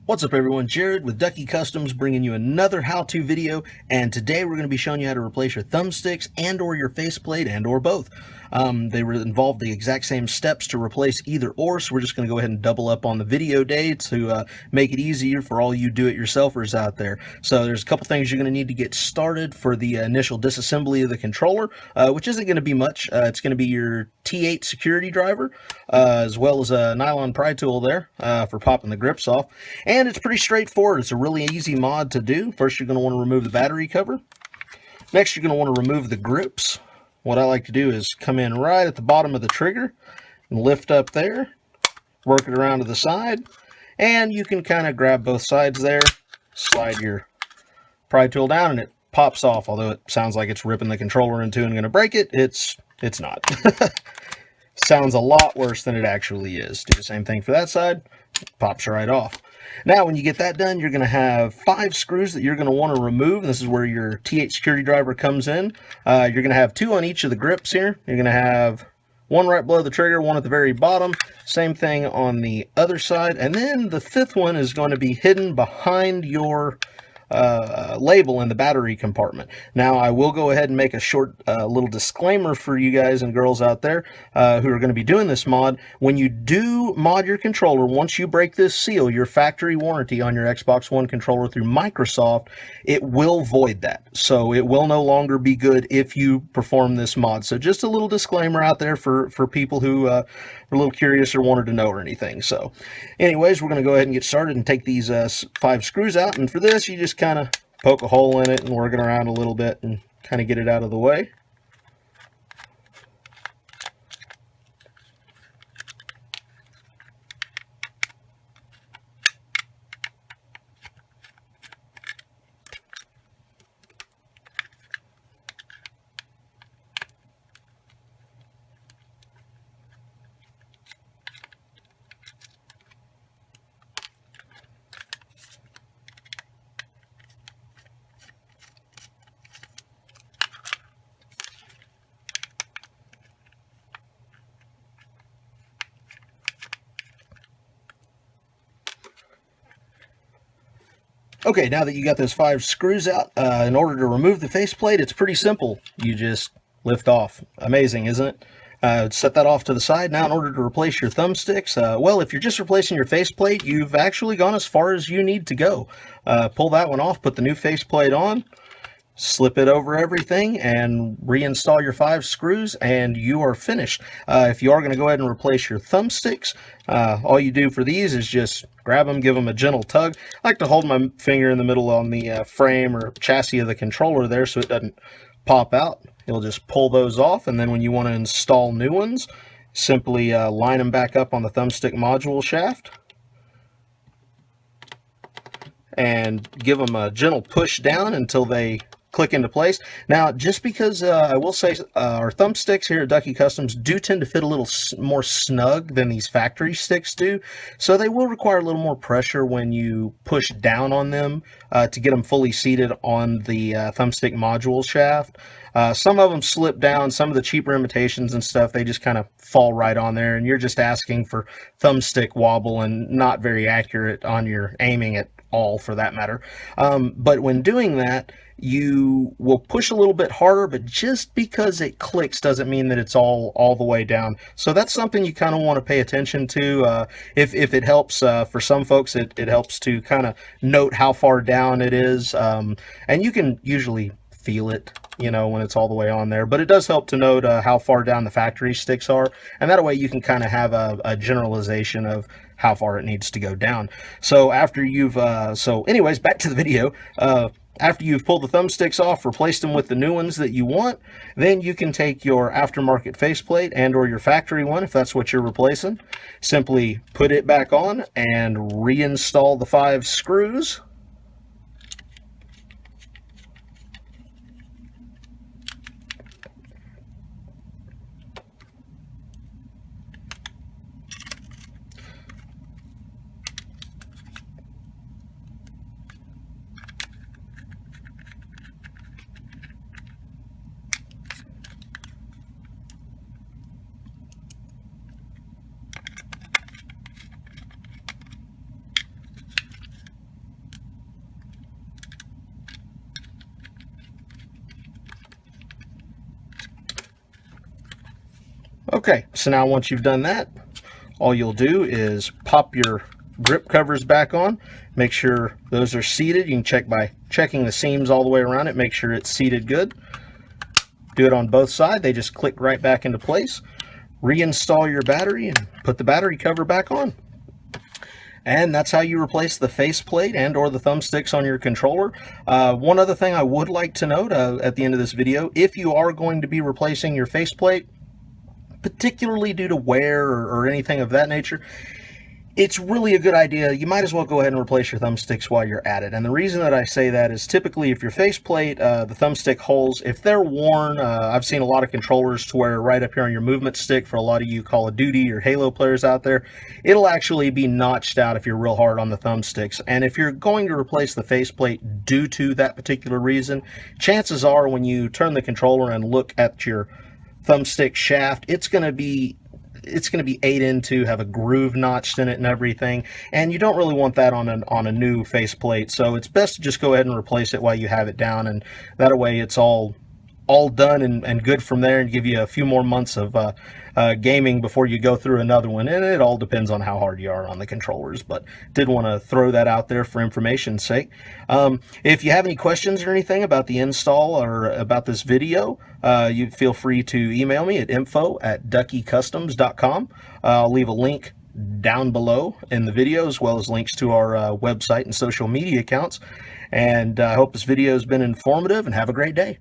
What's up everyone, Jared with Ducky Customs bringing you another how-to video, and today we're going to be showing you how to replace your thumbsticks and or your faceplate and or both. They involve the exact same steps to replace either or, so we're just going to go ahead and double up on the video day to make it easier for all you do-it-yourselfers out there. So there's a couple things you're going to need to get started for the initial disassembly of the controller, which isn't going to be much. It's going to be your T8 security driver, as well as a nylon pry tool there for popping the grips off. And it's pretty straightforward. It's a really easy mod to do. First, you're going to want to remove the battery cover. Next, you're going to want to remove the grips. What I like to do is come in right at the bottom of the trigger and lift up there, work it around to the side, and you can kind of grab both sides there, slide your pry tool down, and it pops off. Although it sounds like it's ripping the controller in two and going to break it, it's not. Sounds a lot worse than it actually is. Do the same thing for that side. Pops right off. Now, when you get that done, you're going to have 5 screws that you're going to want to remove. This is where your T8 security driver comes in. You're going to have 2 on each of the grips here. You're going to have 1 right below the trigger, 1 at the very bottom. Same thing on the other side. And then the 5th one is going to be hidden behind your label in the battery compartment. Now, I will go ahead and make a short little disclaimer for you guys and girls out there who are going to be doing this mod. When you do mod your controller, once you break this seal, your factory warranty on your Xbox One controller through Microsoft, it will void that. So it will no longer be good if you perform this mod. So just a little disclaimer out there for people who are a little curious or wanted to know or anything. So anyways, we're going to go ahead and get started and take these 5 screws out. And for this, you just kind of poke a hole in it and work it around a little bit and kind of get it out of the way. Okay, now that you got those 5 screws out, in order to remove the faceplate, it's pretty simple. You just lift off. Amazing, isn't it? Set that off to the side. Now, in order to replace your thumbsticks, well, if you're just replacing your faceplate, you've actually gone as far as you need to go. Pull that one off, put the new faceplate on, slip it over everything, and reinstall your 5 screws, and you are finished. If you are going to go ahead and replace your thumbsticks, all you do for these is just grab them, give them a gentle tug. I like to hold my finger in the middle on the frame or chassis of the controller there so it doesn't pop out. You'll just pull those off, and then when you want to install new ones, simply line them back up on the thumbstick module shaft and give them a gentle push down until they click into place. Now, just because I will say our thumbsticks here at Ducky Customs do tend to fit a little more snug than these factory sticks do, so they will require a little more pressure when you push down on them to get them fully seated on the thumbstick module shaft. Some of them slip down. Some of the cheaper imitations and stuff, they just kind of fall right on there, and you're just asking for thumbstick wobble and not very accurate on your aiming at all, for that matter. But when doing that, you will push a little bit harder, but just because it clicks doesn't mean that it's all the way down. So that's something you kind of want to pay attention to. If it helps, for some folks, it helps to kind of note how far down it is. And you can usually feel it, you know, when it's all the way on there, but it does help to note how far down the factory sticks are, and that way you can kind of have a generalization of how far it needs to go down. So after you've so anyways, back to the video. After you've pulled the thumbsticks off, replaced them with the new ones that you want, then you can take your aftermarket faceplate and or your factory one, if that's what you're replacing. Simply put it back on and reinstall the 5 screws. Okay, so now once you've done that, all you'll do is pop your grip covers back on. Make sure those are seated. You can check by checking the seams all the way around it. Make sure it's seated good. Do it on both sides. They just click right back into place. Reinstall your battery and put the battery cover back on. And that's how you replace the faceplate and or the thumbsticks on your controller. One other thing I would like to note at the end of this video, if you are going to be replacing your faceplate, particularly due to wear or anything of that nature, it's really a good idea. You might as well go ahead and replace your thumbsticks while you're at it. And the reason that I say that is typically if your faceplate, the thumbstick holes, if they're worn, I've seen a lot of controllers to where right up here on your movement stick, for a lot of you Call of Duty or Halo players out there, it'll actually be notched out if you're real hard on the thumbsticks. And if you're going to replace the faceplate due to that particular reason, chances are when you turn the controller and look at your thumbstick shaft, it's going to be 8 into, have a groove notched in it and everything, and you don't really want that on a new faceplate. So it's best to just go ahead and replace it while you have it down, and that way it's all done and good from there, and give you a few more months of gaming before you go through another one. And it all depends on how hard you are on the controllers, but did want to throw that out there for information's sake. If you have any questions or anything about the install or about this video, you feel free to email me at info@duckycustoms.com. I'll leave a link down below in the video, as well as links to our website and social media accounts. And I hope this video has been informative, and have a great day.